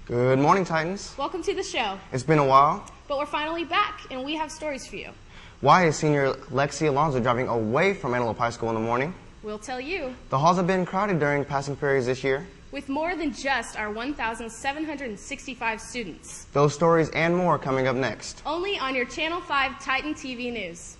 Good morning, Titans. Welcome to the show. It's been a while. But we're finally back, and we have stories for you. Why is senior Lexi Alonso driving away from Antelope High School in the morning? We'll tell you. The halls have been crowded during passing periods this year. With more than just our 1,765 students. Those stories and more coming up next. Only on your Channel 5 Titan TV News.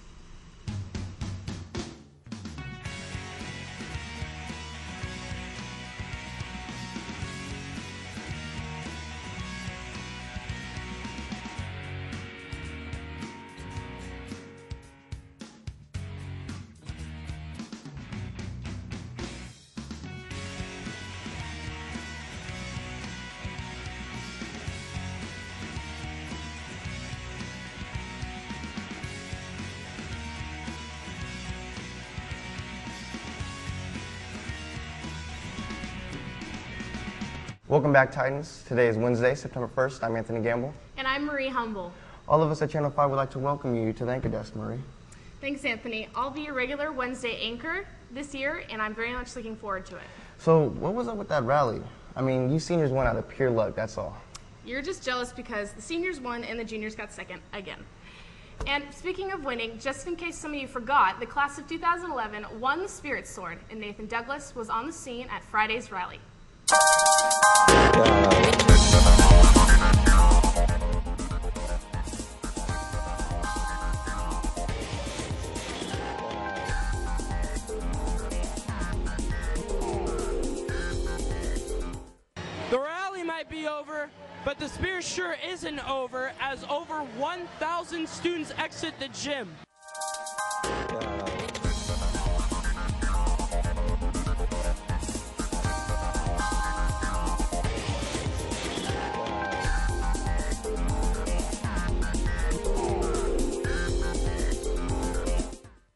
Welcome back, Titans. Today is Wednesday, September 1st. I'm Anthony Gamble. And I'm Marie Humble. All of us at Channel 5 would like to welcome you to the Anchor Desk, Marie. Thanks, Anthony. I'll be your regular Wednesday anchor this year, and I'm very much looking forward to it. So, what was up with that rally? I mean, you seniors won out of pure luck, that's all. You're just jealous because the seniors won and the juniors got second again. And speaking of winning, just in case some of you forgot, the class of 2011 won the Spirit Sword, and Nathan Douglas was on the scene at Friday's rally. The rally might be over, but the Spirit sure isn't over as over 1,000 students exit the gym.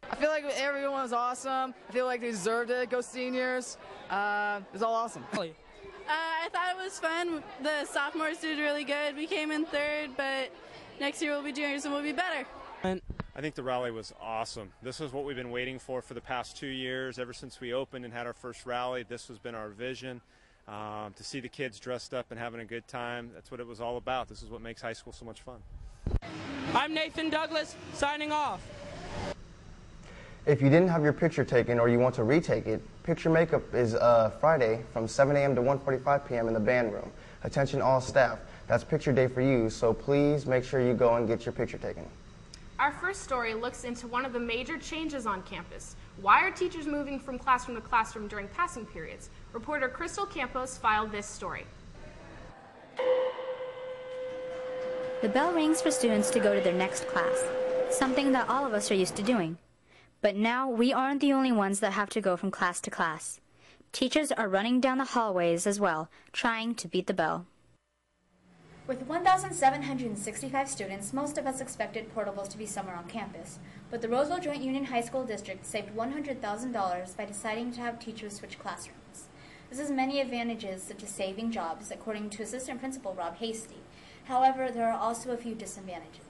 I feel like everyone was awesome. I feel like they deserved it. Go Seniors. It was all awesome. I thought it was fun. The sophomores did really good. We came in third, but next year we'll be juniors and we'll be better. I think the rally was awesome. This is what we've been waiting for the past 2 years. Ever since we opened and had our first rally, this has been our vision. To see the kids dressed up and having a good time, that's what it was all about. This is what makes high school so much fun. I'm Nathan Douglas, signing off. If you didn't have your picture taken or you want to retake it, picture makeup is Friday from 7 a.m. to 1:45 p.m. in the band room. Attention all staff. That's picture day for you, so please make sure you go and get your picture taken. Our first story looks into one of the major changes on campus. Why are teachers moving from classroom to classroom during passing periods? Reporter Crystal Campos filed this story. The bell rings for students to go to their next class, something that all of us are used to doing. But now we aren't the only ones that have to go from class to class. Teachers are running down the hallways as well, trying to beat the bell. With 1,765 students, most of us expected portables to be somewhere on campus, but the Roseville Joint Union High School District saved $100,000 by deciding to have teachers switch classrooms. This has many advantages, such as saving jobs, according to Assistant Principal Rob Hasty. However, there are also a few disadvantages.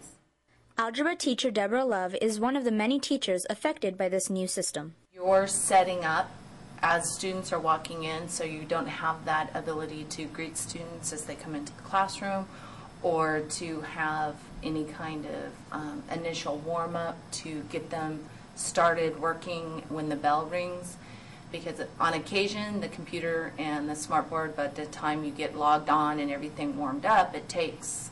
Algebra teacher Deborah Love is one of the many teachers affected by this new system. You're setting up as students are walking in, so you don't have that ability to greet students as they come into the classroom or to have any kind of initial warm-up to get them started working when the bell rings, because on occasion the computer and the smartboard, by the time you get logged on and everything warmed up, it takes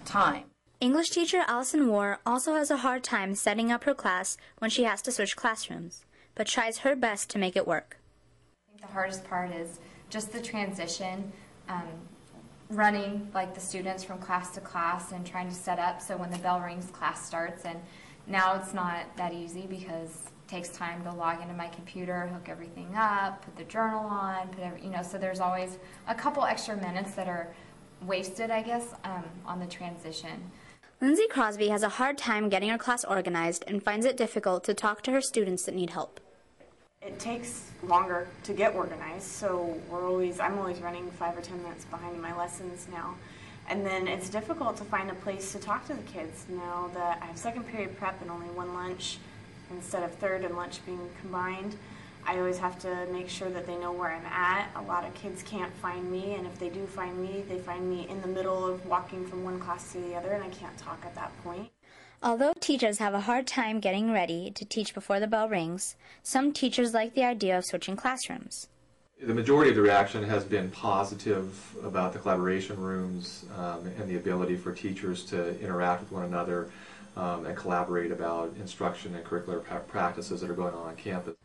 time. English teacher Allison Moore also has a hard time setting up her class when she has to switch classrooms, but tries her best to make it work. I think the hardest part is just the transition, running like the students from class to class and trying to set up so when the bell rings, class starts. And now it's not that easy because it takes time to log into my computer, hook everything up, put the journal on, so there's always a couple extra minutes that are wasted, I guess, on the transition. Lindsay Crosby has a hard time getting her class organized and finds it difficult to talk to her students that need help. It takes longer to get organized, so I'm always running 5 or 10 minutes behind my lessons now. And then it's difficult to find a place to talk to the kids now that I have second period prep and only one lunch instead of third and lunch being combined. I always have to make sure that they know where I'm at. A lot of kids can't find me, and if they do find me, they find me in the middle of walking from one class to the other, and I can't talk at that point. Although teachers have a hard time getting ready to teach before the bell rings, some teachers like the idea of switching classrooms. The majority of the reaction has been positive about the collaboration rooms and the ability for teachers to interact with one another and collaborate about instruction and curricular practices that are going on campus.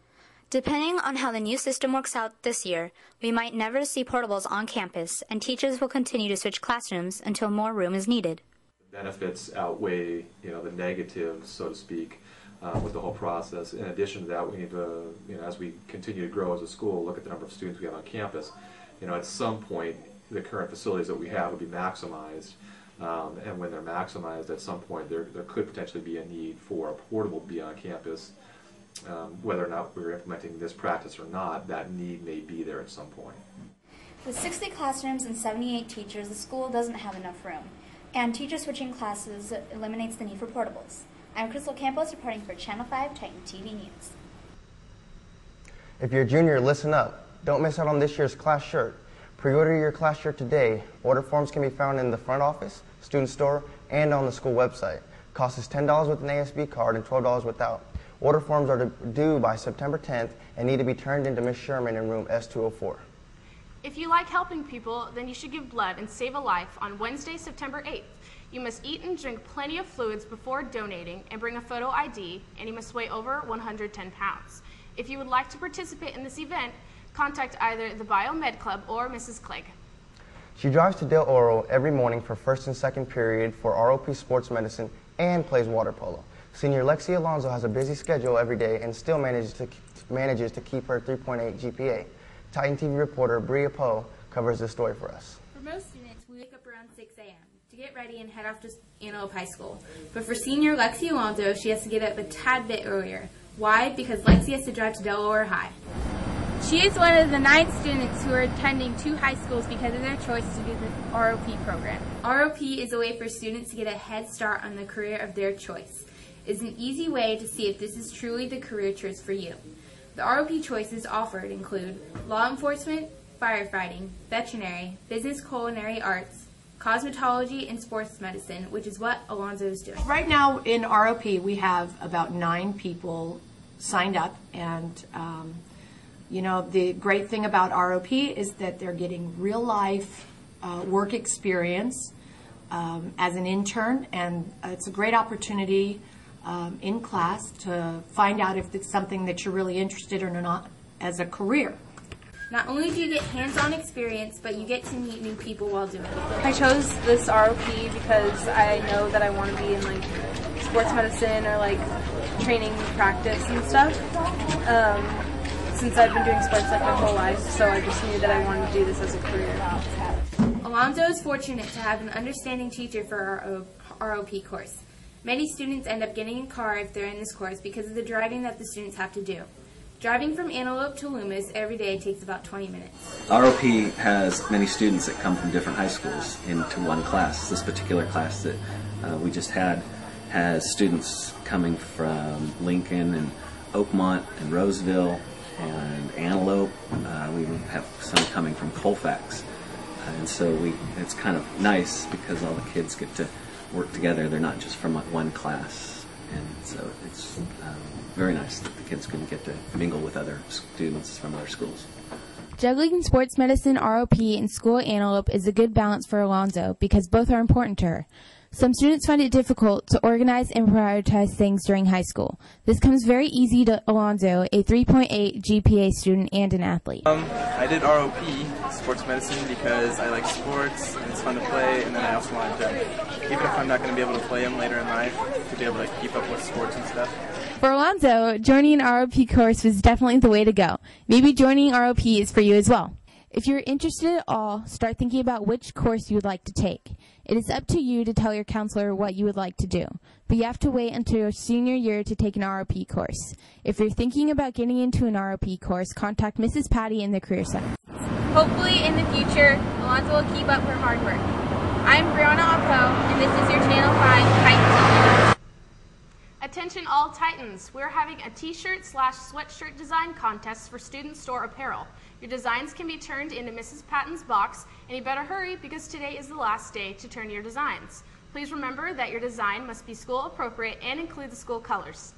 Depending on how the new system works out this year, we might never see portables on campus, and teachers will continue to switch classrooms until more room is needed. The benefits outweigh, the negatives, so to speak, with the whole process. In addition to that, we need to, as we continue to grow as a school, look at the number of students we have on campus. At some point, the current facilities that we have will be maximized, and when they're maximized, at some point, there could potentially be a need for a portable to be on campus. Whether or not we're implementing this practice or not, that need may be there at some point. With 60 classrooms and 78 teachers, the school doesn't have enough room, and teacher switching classes eliminates the need for portables. I'm Crystal Campos reporting for Channel 5 Titan TV News. If you're a junior, listen up. Don't miss out on this year's class shirt. Pre-order your class shirt today. Order forms can be found in the front office, student store, and on the school website. Cost is $10 with an ASB card and $12 without. Order forms are due by September 10th and need to be turned into Ms. Sherman in room S204. If you like helping people, then you should give blood and save a life on Wednesday, September 8th. You must eat and drink plenty of fluids before donating and bring a photo ID, and you must weigh over 110 pounds. If you would like to participate in this event, contact either the Biomed Club or Mrs. Clegg. She drives to Del Oro every morning for first and second period for ROP Sports Medicine and plays water polo. Senior Lexi Alonso has a busy schedule every day and still manages to keep her 3.8 GPA. Titan TV reporter Bria Poe covers this story for us. For most students, we wake up around 6 a.m. to get ready and head off to Antelope High School. But for senior Lexi Alonso, she has to get up a tad bit earlier. Why? Because Lexi has to drive to Del Oro High. She is one of the 9 students who are attending 2 high schools because of their choice to do the ROP program. ROP is a way for students to get a head start on the career of their choice. It's an easy way to see if this is truly the career choice for you. The ROP choices offered include law enforcement, firefighting, veterinary, business culinary arts, cosmetology, and sports medicine, which is what Alonzo is doing. Right now in ROP we have about 9 people signed up, and the great thing about ROP is that they're getting real life work experience as an intern, and it's a great opportunity in class to find out if it's something that you're really interested in or not as a career. Not only do you get hands-on experience, but you get to meet new people while doing it. I chose this ROP because I know that I want to be in sports medicine or training practice and stuff. Since I've been doing sports my whole life, so I just knew that I wanted to do this as a career. Alonzo is fortunate to have an understanding teacher for our ROP course. Many students end up getting in a car if they're in this course because of the driving that the students have to do. Driving from Antelope to Loomis every day takes about 20 minutes. ROP has many students that come from different high schools into one class. This particular class that we just had has students coming from Lincoln and Oakmont and Roseville and Antelope. We have some coming from Colfax. And so it's kind of nice because all the kids get to work together. They're not just from one class. And so it's very nice that the kids can get to mingle with other students from other schools. Juggling sports medicine, ROP, and school at Antelope is a good balance for Alonzo because both are important to her. Some students find it difficult to organize and prioritize things during high school. This comes very easy to Alonzo, a 3.8 GPA student and an athlete. I did ROP, sports medicine, because I like sports and it's fun to play, and then I also wanted to, even if I'm not going to be able to play them later in life, to be able to keep up with sports and stuff. For Alonzo, joining an ROP course was definitely the way to go. Maybe joining ROP is for you as well. If you're interested at all, start thinking about which course you would like to take. It is up to you to tell your counselor what you would like to do, but you have to wait until your senior year to take an ROP course. If you're thinking about getting into an ROP course, contact Mrs. Patty in the Career Center. Hopefully in the future, Alonzo will keep up her hard work. I'm Brianna Oppo, and this is your Channel 5 Titan TV. A Attention all Titans, we're having a t-shirt / sweatshirt design contest for student store apparel. Your designs can be turned into Mrs. Patton's box, and you better hurry because today is the last day to turn your designs. Please remember that your design must be school appropriate and include the school colors.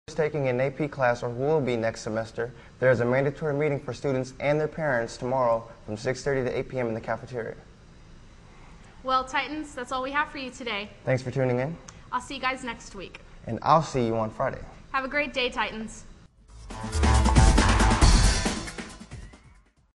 Taking an AP class or will be next semester, there is a mandatory meeting for students and their parents tomorrow from 6:30 to 8 p.m. in the cafeteria. Well, Titans, that's all we have for you today. Thanks for tuning in. I'll see you guys next week. And I'll see you on Friday. Have a great day, Titans.